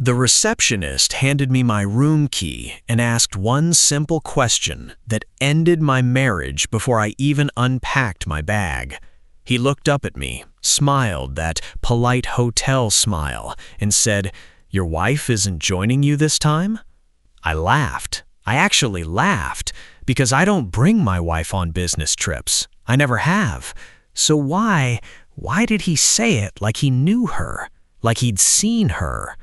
The receptionist handed me my room key and asked one simple question that ended my marriage before I even unpacked my bag. He looked up at me, smiled that polite hotel smile, and said, "Your wife isn't joining you this time?" I laughed. I actually laughed, because I don't bring my wife on business trips. I never have. So why did he say it like he knew her, like he'd seen her?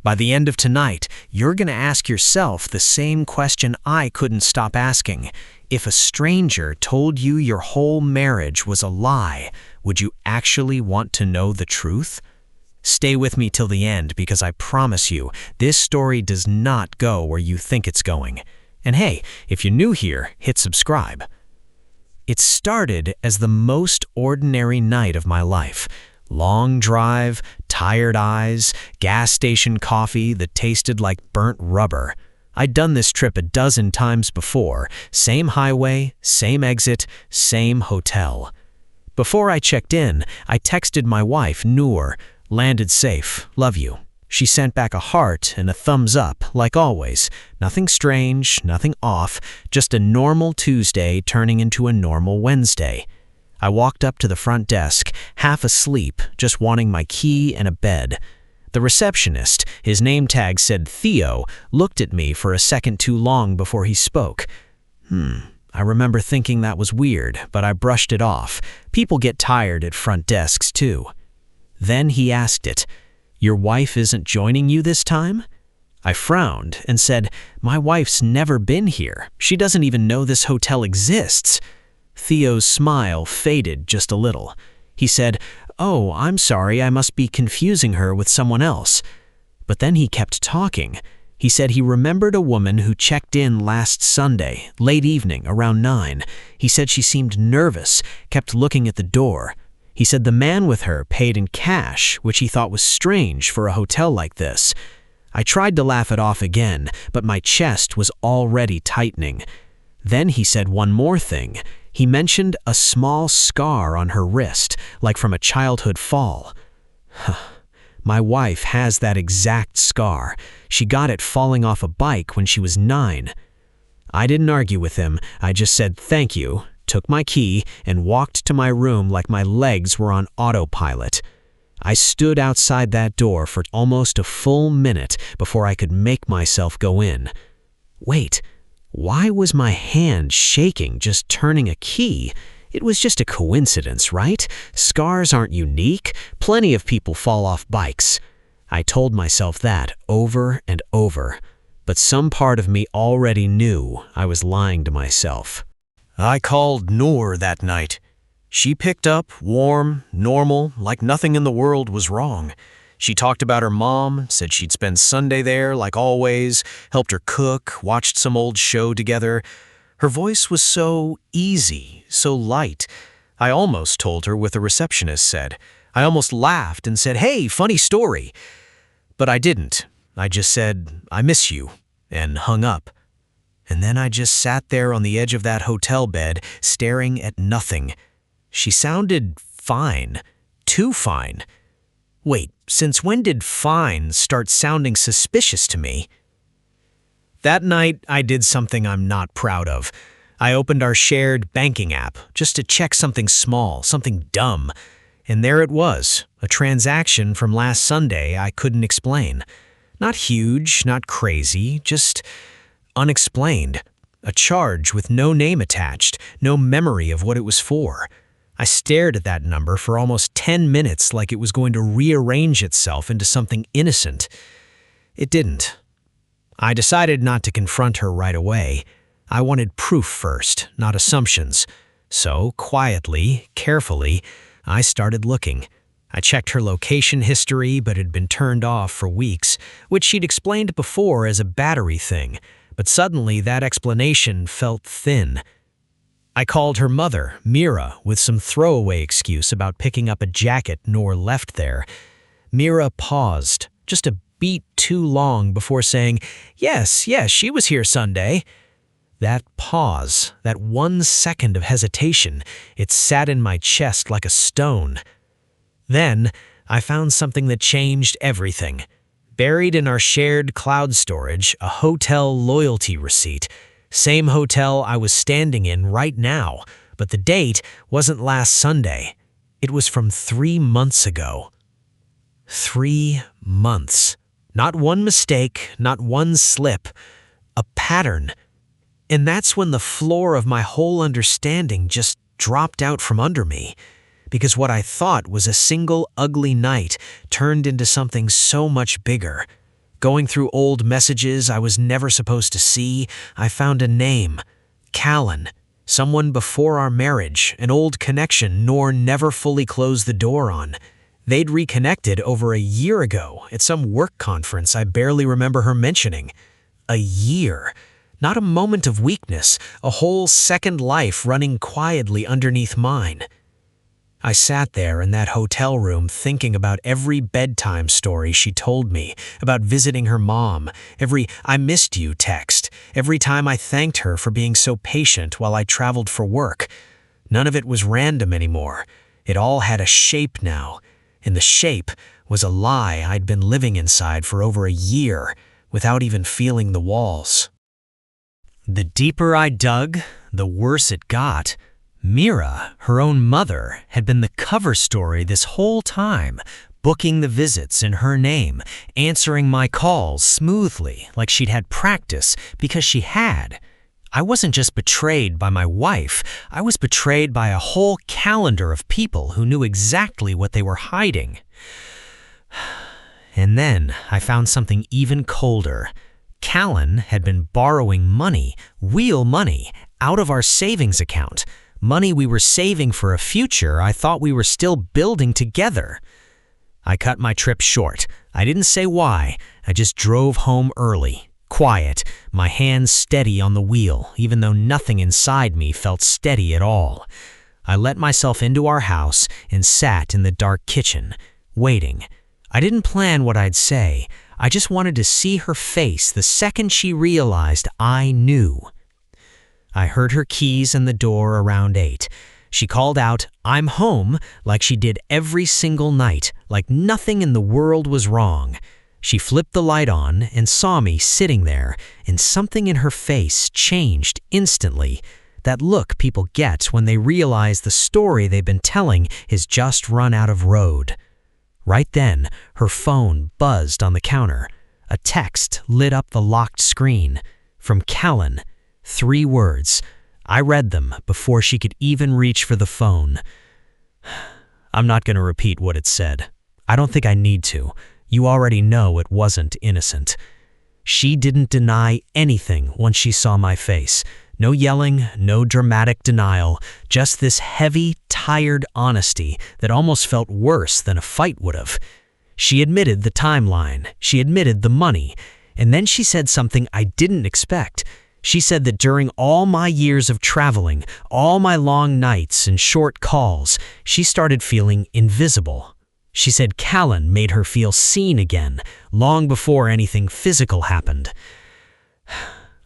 By the end of tonight, you're going to ask yourself the same question I couldn't stop asking. If a stranger told you your whole marriage was a lie, would you actually want to know the truth? Stay with me till the end, because I promise you, this story does not go where you think it's going. And hey, if you're new here, hit subscribe. It started as the most ordinary night of my life. Long drive, tired eyes, gas station coffee that tasted like burnt rubber. I'd done this trip a dozen times before. Same highway, same exit, same hotel. Before I checked in, I texted my wife, Noor, "Landed safe, love you." She sent back a heart and a thumbs up, like always. Nothing strange, nothing off, just a normal Tuesday turning into a normal Wednesday. I walked up to the front desk, half asleep, just wanting my key and a bed. The receptionist, his name tag said Theo, looked at me for a second too long before he spoke. I remember thinking that was weird, but I brushed it off. People get tired at front desks too. Then he asked it, "Your wife isn't joining you this time?" I frowned and said, "My wife's never been here. She doesn't even know this hotel exists." Theo's smile faded just a little. He said, "Oh, I'm sorry, I must be confusing her with someone else." But then he kept talking. He said he remembered a woman who checked in last Sunday, late evening, around 9. He said she seemed nervous, kept looking at the door. He said the man with her paid in cash, which he thought was strange for a hotel like this. I tried to laugh it off again, but my chest was already tightening. Then he said one more thing. He mentioned a small scar on her wrist, like from a childhood fall. My wife has that exact scar. She got it falling off a bike when she was 9. I didn't argue with him. I just said thank you, took my key, and walked to my room like my legs were on autopilot. I stood outside that door for almost a full minute before I could make myself go in. Wait. Why was my hand shaking just turning a key? It was just a coincidence, right? Scars aren't unique. Plenty of people fall off bikes. I told myself that over and over. But some part of me already knew I was lying to myself. I called Noor that night. She picked up, warm, normal, like nothing in the world was wrong. She talked about her mom, said she'd spend Sunday there like always, helped her cook, watched some old show together. Her voice was so easy, so light. I almost told her what the receptionist said. I almost laughed and said, "Hey, funny story." But I didn't. I just said, "I miss you," and hung up. And then I just sat there on the edge of that hotel bed, staring at nothing. She sounded fine. Too fine. Wait, since when did fine start sounding suspicious to me? That night, I did something I'm not proud of. I opened our shared banking app just to check something small, something dumb. And there it was, a transaction from last Sunday I couldn't explain. Not huge, not crazy, just unexplained. A charge with no name attached, no memory of what it was for. I stared at that number for almost 10 minutes like it was going to rearrange itself into something innocent. It didn't. I decided not to confront her right away. I wanted proof first, not assumptions. So, quietly, carefully, I started looking. I checked her location history, but had been turned off for weeks, which she'd explained before as a battery thing. But suddenly that explanation felt thin. I called her mother, Mira, with some throwaway excuse about picking up a jacket Noor left there. Mira paused, just a beat too long before saying, yes, she was here Sunday." That pause, that 1 second of hesitation, it sat in my chest like a stone. Then, I found something that changed everything. Buried in our shared cloud storage, a hotel loyalty receipt. Same hotel I was standing in right now, but the date wasn't last Sunday. It was from 3 months ago. 3 months. Not one mistake, not one slip. A pattern. And that's when the floor of my whole understanding just dropped out from under me. Because what I thought was a single ugly night turned into something so much bigger. Going through old messages I was never supposed to see, I found a name. Callan. Someone before our marriage, an old connection Nor never fully closed the door on. They'd reconnected over a year ago at some work conference I barely remember her mentioning. A year. Not a moment of weakness, a whole second life running quietly underneath mine. I sat there in that hotel room thinking about every bedtime story she told me, about visiting her mom, every "I missed you" text, every time I thanked her for being so patient while I traveled for work. None of it was random anymore. It all had a shape now, and the shape was a lie I'd been living inside for over a year without even feeling the walls. The deeper I dug, the worse it got. Mira, her own mother, had been the cover story this whole time, booking the visits in her name, answering my calls smoothly like she'd had practice because she had. I wasn't just betrayed by my wife, I was betrayed by a whole calendar of people who knew exactly what they were hiding. And then I found something even colder. Callan had been borrowing money, real money, out of our savings account. Money we were saving for a future I thought we were still building together. I cut my trip short. I didn't say why. I just drove home early, quiet, my hands steady on the wheel, even though nothing inside me felt steady at all. I let myself into our house and sat in the dark kitchen, waiting. I didn't plan what I'd say. I just wanted to see her face the second she realized I knew. I heard her keys in the door around 8. She called out, "I'm home," like she did every single night, like nothing in the world was wrong. She flipped the light on and saw me sitting there, and something in her face changed instantly. That look people get when they realize the story they've been telling is just run out of road. Right then, her phone buzzed on the counter. A text lit up the locked screen. From Callan. 3 words. I read them before she could even reach for the phone. I'm not going to repeat what it said. I don't think I need to. You already know it wasn't innocent. She didn't deny anything once she saw my face. No yelling, no dramatic denial, just this heavy, tired honesty that almost felt worse than a fight would have. She admitted the timeline. She admitted the money. And then she said something I didn't expect. She said that during all my years of traveling, all my long nights and short calls, she started feeling invisible. She said Callan made her feel seen again, long before anything physical happened.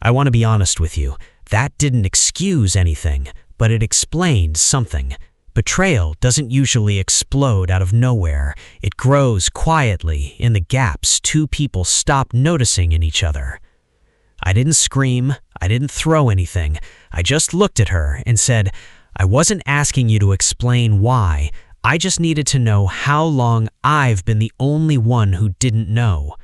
I want to be honest with you. That didn't excuse anything, but it explained something. Betrayal doesn't usually explode out of nowhere. It grows quietly in the gaps 2 people stop noticing in each other. I didn't scream. I didn't throw anything. I just looked at her and said, "I wasn't asking you to explain why. I just needed to know how long I've been the only one who didn't know."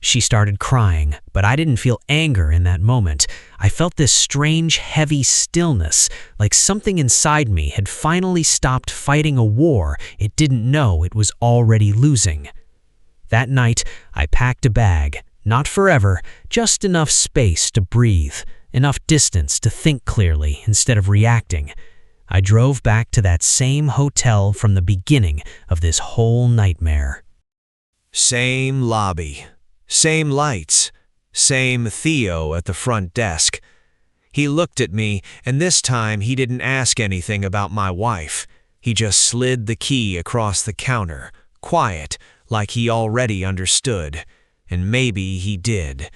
She started crying, but I didn't feel anger in that moment. I felt this strange, heavy stillness, like something inside me had finally stopped fighting a war it didn't know it was already losing. That night, I packed a bag. Not forever, just enough space to breathe, enough distance to think clearly instead of reacting. I drove back to that same hotel from the beginning of this whole nightmare. Same lobby, same lights, same Theo at the front desk. He looked at me, and this time he didn't ask anything about my wife. He just slid the key across the counter, quiet, like he already understood. And maybe he did.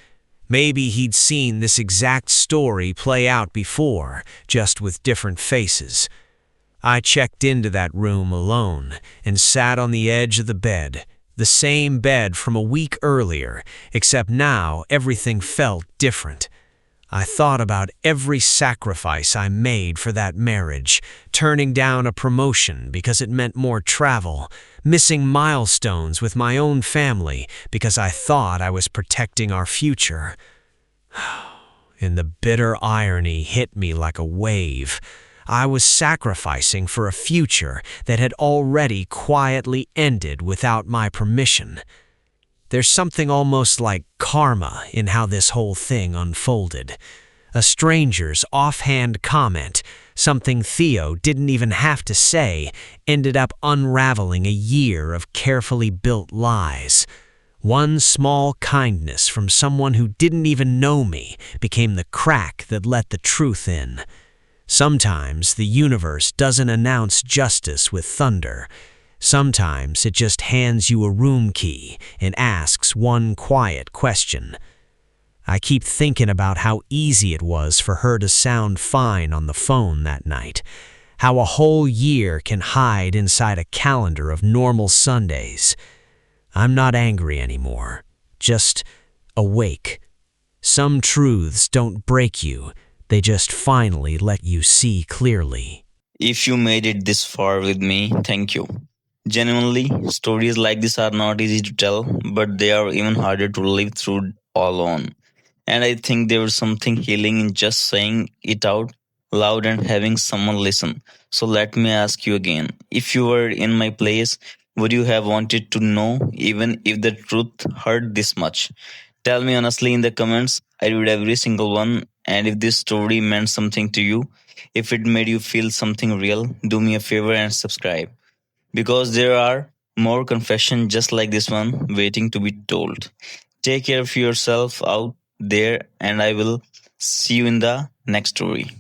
Maybe he'd seen this exact story play out before, just with different faces. I checked into that room alone and sat on the edge of the bed, the same bed from a week earlier, except now everything felt different. I thought about every sacrifice I made for that marriage, turning down a promotion because it meant more travel, missing milestones with my own family because I thought I was protecting our future. And the bitter irony hit me like a wave. I was sacrificing for a future that had already quietly ended without my permission. There's something almost like karma in how this whole thing unfolded. A stranger's offhand comment, something Theo didn't even have to say, ended up unraveling a year of carefully built lies. One small kindness from someone who didn't even know me became the crack that let the truth in. Sometimes the universe doesn't announce justice with thunder. Sometimes it just hands you a room key and asks one quiet question. I keep thinking about how easy it was for her to sound fine on the phone that night. How a whole year can hide inside a calendar of normal Sundays. I'm not angry anymore, just awake. Some truths don't break you, they just finally let you see clearly. If you made it this far with me, thank you. Genuinely, stories like this are not easy to tell, but they are even harder to live through alone. And I think there was something healing in just saying it out loud and having someone listen. So let me ask you again, if you were in my place, would you have wanted to know even if the truth hurt this much? Tell me honestly in the comments. I read every single one. And if this story meant something to you, if it made you feel something real, do me a favor and subscribe. Because there are more confessions just like this one waiting to be told. Take care of yourself out there, and I will see you in the next story.